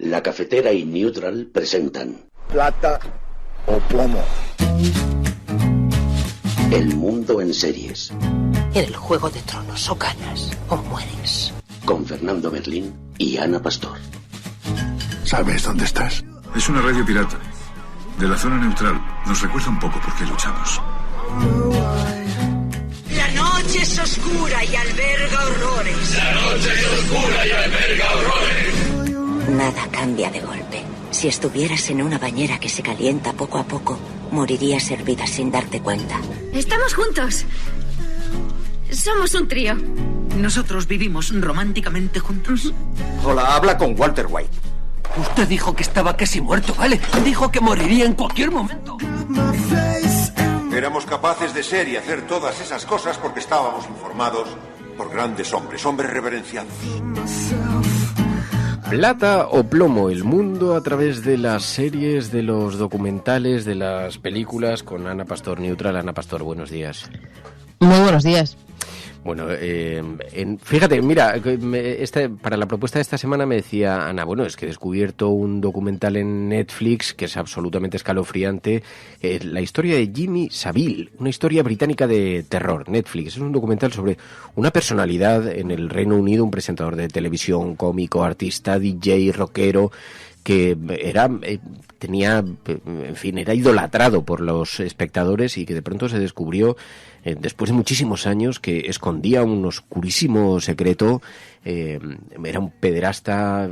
La Cafetera y Neutral presentan Plata o Plomo. El mundo en series. En el Juego de Tronos o ganas o mueres. Con Fernando Merlín y Ana Pastor. ¿Sabes dónde estás? Es una radio pirata. De la zona neutral. Nos recuerda un poco por qué luchamos. La noche es oscura y alberga horrores. La noche es oscura y alberga horrores. Nada cambia de golpe. Si estuvieras en una bañera que se calienta poco a poco, morirías hervida sin darte cuenta. Estamos juntos. Somos un trío. Nosotros vivimos románticamente juntos. Hola, habla con Walter White. Usted dijo que estaba casi muerto, ¿vale? Dijo que moriría en cualquier momento. Éramos capaces de ser y hacer todas esas cosas porque estábamos informados por grandes hombres reverenciados. Plata o plomo, el mundo a través de las series, de los documentales, de las películas, con Ana Pastor Neutral. Ana Pastor, buenos días. Muy buenos días. Bueno, fíjate, mira, para la propuesta de esta semana me decía Ana, bueno, es que he descubierto un documental en Netflix que es absolutamente escalofriante, la historia de Jimmy Savile, una historia británica de terror. Netflix es un documental sobre una personalidad en el Reino Unido, un presentador de televisión, cómico, artista, DJ, rockero, que era idolatrado por los espectadores y que de pronto se descubrió después de muchísimos años que escondía un oscurísimo secreto, era un pederasta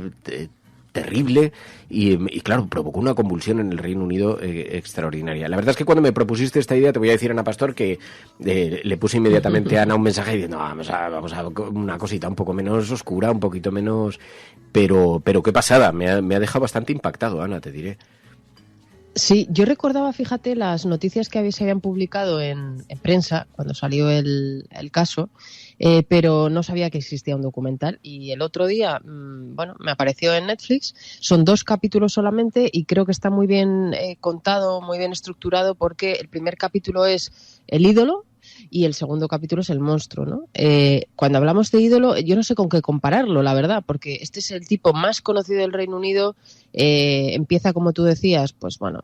terrible y claro, provocó una convulsión en el Reino Unido extraordinaria. La verdad es que cuando me propusiste esta idea, te voy a decir, Ana Pastor, que le puse inmediatamente a Ana un mensaje diciendo, vamos a una cosita un poco menos oscura, un poquito menos... Pero qué pasada, me ha dejado bastante impactado, Ana, te diré. Sí, yo recordaba, fíjate, las noticias que se habían publicado en prensa cuando salió el caso, pero no sabía que existía un documental. Y el otro día, me apareció en Netflix. Son 2 capítulos solamente y creo que está muy bien contado, muy bien estructurado, porque el primer capítulo es el ídolo y el segundo capítulo es el monstruo, ¿no? Cuando hablamos de ídolo, yo no sé con qué compararlo, la verdad, porque este es el tipo más conocido del Reino Unido. Empieza, como tú decías, pues bueno,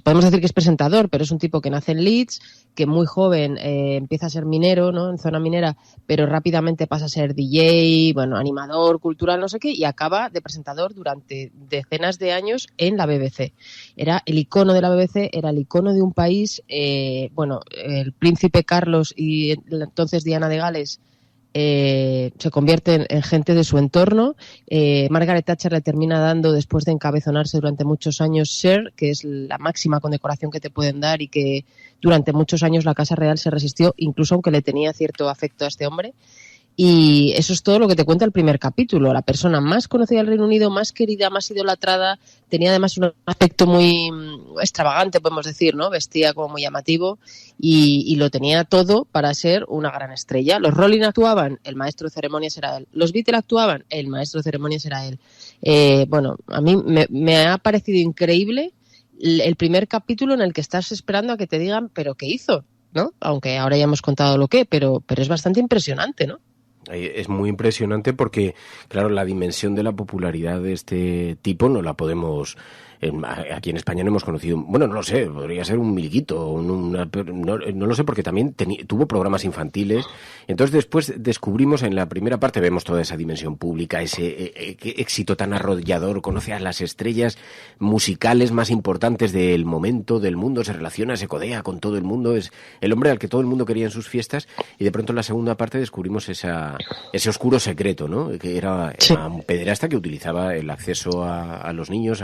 podemos decir que es presentador, pero es un tipo que nace en Leeds, que muy joven empieza a ser minero, ¿no? En zona minera, pero rápidamente pasa a ser DJ, bueno, animador, cultural, no sé qué, y acaba de presentador durante decenas de años en la BBC. Era el icono de la BBC, era el icono de un país, el príncipe Carlos y entonces Diana de Gales se convierten en gente de su entorno. Margaret Thatcher le termina dando, después de encabezonarse durante muchos años, Sir, que es la máxima condecoración que te pueden dar, y que durante muchos años la Casa Real se resistió, incluso aunque le tenía cierto afecto a este hombre. Y eso es todo lo que te cuenta el primer capítulo. La persona más conocida del Reino Unido, más querida, más idolatrada, tenía además un aspecto muy extravagante, podemos decir, ¿no? Vestía como muy llamativo y lo tenía todo para ser una gran estrella. Los Rolling actuaban, el maestro de ceremonias era él. Los Beatles actuaban, el maestro de ceremonias era él. A mí me ha parecido increíble el primer capítulo en el que estás esperando a que te digan, ¿pero qué hizo? ¿No? Aunque ahora ya hemos contado lo que, pero es bastante impresionante, ¿no? Es muy impresionante porque, claro, la dimensión de la popularidad de este tipo no la podemos... Aquí en España no hemos conocido... Bueno, no lo sé, podría ser un miliquito, no lo sé, porque también tuvo programas infantiles. Entonces después descubrimos, en la primera parte vemos toda esa dimensión pública, ese éxito tan arrollador, conoce a las estrellas musicales más importantes del momento, del mundo, se relaciona, se codea con todo el mundo, es el hombre al que todo el mundo quería en sus fiestas, y de pronto en la segunda parte descubrimos ese oscuro secreto, ¿no? Que era un pederasta que utilizaba el acceso a los niños,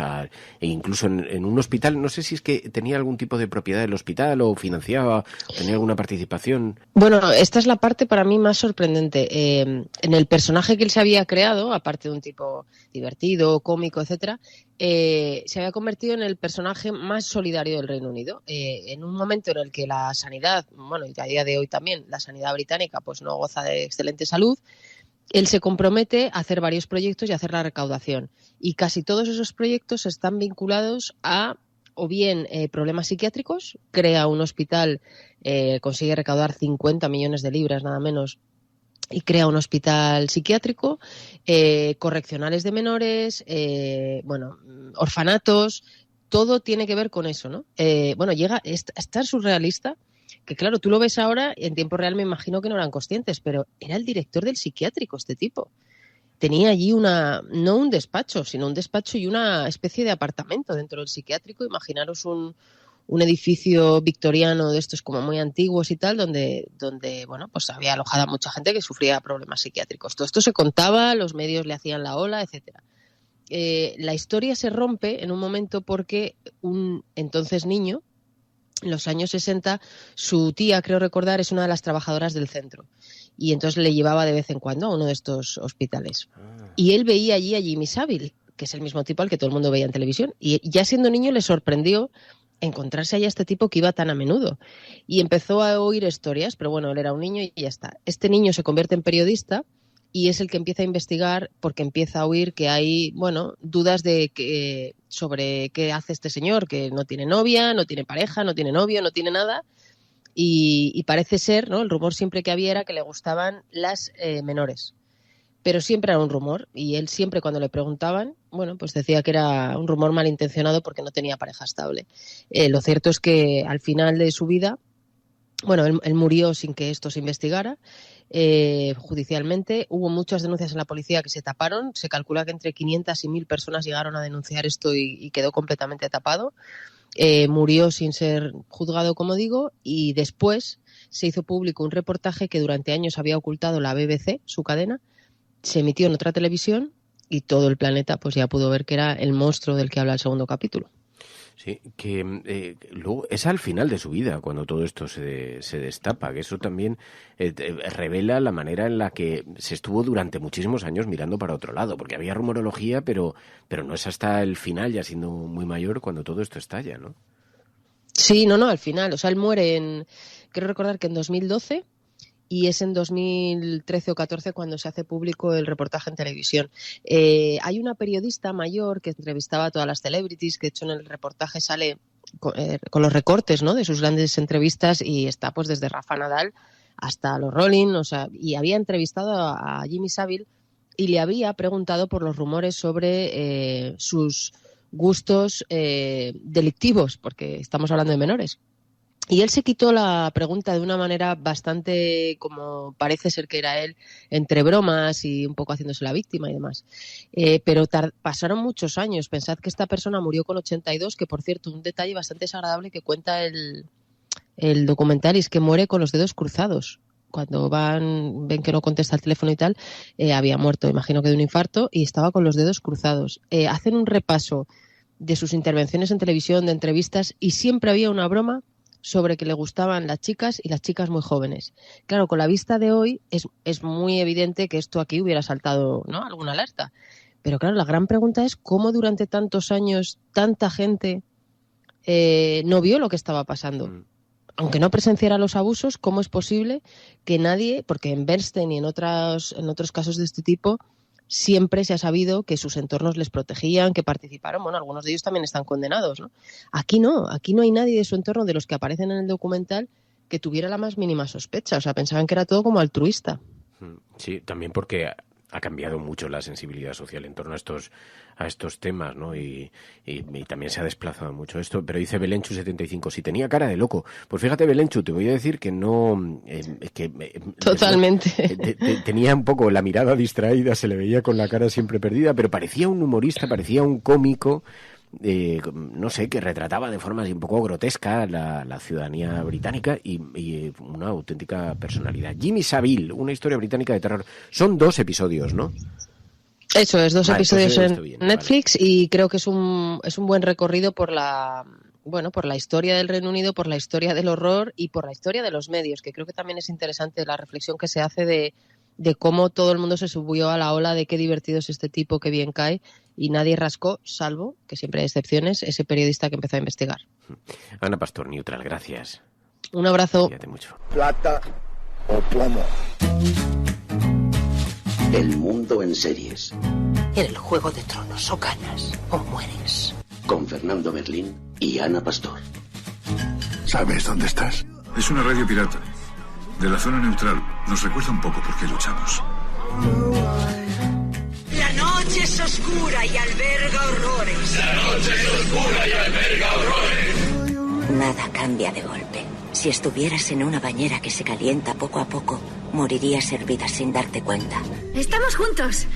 incluso en un hospital. No sé si es que tenía algún tipo de propiedad del hospital o financiaba, tenía alguna participación. Bueno, esta es la parte para mí más sorprendente. En el personaje que él se había creado, aparte de un tipo divertido, cómico, etcétera, se había convertido en el personaje más solidario del Reino Unido. En un momento en el que la sanidad, bueno, y a día de hoy también, la sanidad británica pues no goza de excelente salud, él se compromete a hacer varios proyectos y a hacer la recaudación. Y casi todos esos proyectos están vinculados a, o bien problemas psiquiátricos, crea un hospital, consigue recaudar 50 millones de libras, nada menos, y crea un hospital psiquiátrico, correccionales de menores, orfanatos, todo tiene que ver con eso, ¿no? Llega a estar surrealista, que claro, tú lo ves ahora, en tiempo real me imagino que no eran conscientes, pero era el director del psiquiátrico este tipo. Tenía allí no un despacho, sino un despacho y una especie de apartamento dentro del psiquiátrico. Imaginaros un edificio victoriano de estos como muy antiguos y tal, donde pues había alojada mucha gente que sufría problemas psiquiátricos. Todo esto se contaba, los medios le hacían la ola, etcétera. La historia se rompe en un momento porque un entonces niño, en los años 60, su tía, creo recordar, es una de las trabajadoras del centro. Y entonces le llevaba de vez en cuando a uno de estos hospitales. Y él veía allí a Jimmy Savile, que es el mismo tipo al que todo el mundo veía en televisión. Y ya siendo niño le sorprendió encontrarse allá este tipo que iba tan a menudo. Y empezó a oír historias, pero bueno, él era un niño y ya está. Este niño se convierte en periodista y es el que empieza a investigar porque empieza a oír que hay, dudas sobre qué hace este señor, que no tiene novia, no tiene pareja, no tiene novio, no tiene nada. Y parece ser, ¿no? El rumor siempre que había era que le gustaban las menores. Pero siempre era un rumor y él siempre cuando le preguntaban, pues decía que era un rumor malintencionado porque no tenía pareja estable. Lo cierto es que al final de su vida, él murió sin que esto se investigara judicialmente. Hubo muchas denuncias en la policía que se taparon. Se calcula que entre 500 y 1.000 personas llegaron a denunciar esto y quedó completamente tapado. Murió sin ser juzgado, como digo, y después se hizo público un reportaje que durante años había ocultado la BBC, su cadena. Se emitió en otra televisión y todo el planeta pues ya pudo ver que era el monstruo del que habla el segundo capítulo. Sí, que luego es al final de su vida cuando todo esto se destapa, que eso también revela la manera en la que se estuvo durante muchísimos años mirando para otro lado, porque había rumorología, pero no es hasta el final, ya siendo muy mayor, cuando todo esto estalla, ¿no? Sí, no, al final. O sea, él muere creo recordar que en 2012, y es en 2013 o 14 cuando se hace público el reportaje en televisión. Hay una periodista mayor que entrevistaba a todas las celebrities, que de hecho en el reportaje sale con los recortes, ¿no?, de sus grandes entrevistas, y está pues desde Rafa Nadal hasta los Rolling, y había entrevistado a Jimmy Savile y le había preguntado por los rumores sobre sus gustos delictivos, porque estamos hablando de menores. Y él se quitó la pregunta de una manera bastante, como parece ser que era él, entre bromas y un poco haciéndose la víctima y demás. Pero pasaron muchos años. Pensad que esta persona murió con 82, que por cierto, un detalle bastante desagradable que cuenta el documental es que muere con los dedos cruzados. Cuando ven que no contesta el teléfono y tal, había muerto, imagino que de un infarto, y estaba con los dedos cruzados. Hacen un repaso de sus intervenciones en televisión, de entrevistas, y siempre había una broma sobre que le gustaban las chicas y las chicas muy jóvenes. Claro, con la vista de hoy es muy evidente que esto aquí hubiera saltado, ¿no?, alguna alerta. Pero claro, la gran pregunta es cómo durante tantos años tanta gente no vio lo que estaba pasando. Aunque no presenciara los abusos, ¿cómo es posible que nadie, porque en Bernstein y en otros casos de este tipo, siempre se ha sabido que sus entornos les protegían, que participaron, algunos de ellos también están condenados, ¿no? Aquí no hay nadie de su entorno, de los que aparecen en el documental, que tuviera la más mínima sospecha. O sea, pensaban que era todo como altruista. Sí, también porque ha cambiado mucho la sensibilidad social en torno a estos temas, ¿no? Y también se ha desplazado mucho esto. Pero dice Belenchu75, si tenía cara de loco. Pues fíjate, Belenchu, te voy a decir que no... Totalmente. Tenía un poco la mirada distraída, se le veía con la cara siempre perdida, pero parecía un humorista, parecía un cómico, no sé, que retrataba de forma así un poco grotesca la ciudadanía británica y una auténtica personalidad. Jimmy Savile, una historia británica de terror. Son 2 episodios, ¿no? Eso es, 2 episodios en Netflix, vale. Y creo que es un buen recorrido por la historia del Reino Unido, por la historia del horror y por la historia de los medios, que creo que también es interesante la reflexión que se hace de cómo todo el mundo se subió a la ola de qué divertido es este tipo, qué bien cae, y nadie rascó, salvo, que siempre hay excepciones, ese periodista que empezó a investigar. Ana Pastor, Neutral, gracias. Un abrazo. Cuídate mucho. Plata o plomo. El mundo en series. En el Juego de Tronos, o ganas o mueres. Con Fernando Merlín y Ana Pastor. ¿Sabes dónde estás? Es una radio pirata. De la zona neutral. Nos recuerda un poco por qué luchamos. La noche es oscura y alberga horrores. La noche es oscura y alberga horrores. Nada cambia de golpe. Si estuvieras en una bañera que se calienta poco a poco, morirías hervida sin darte cuenta. Estamos juntos.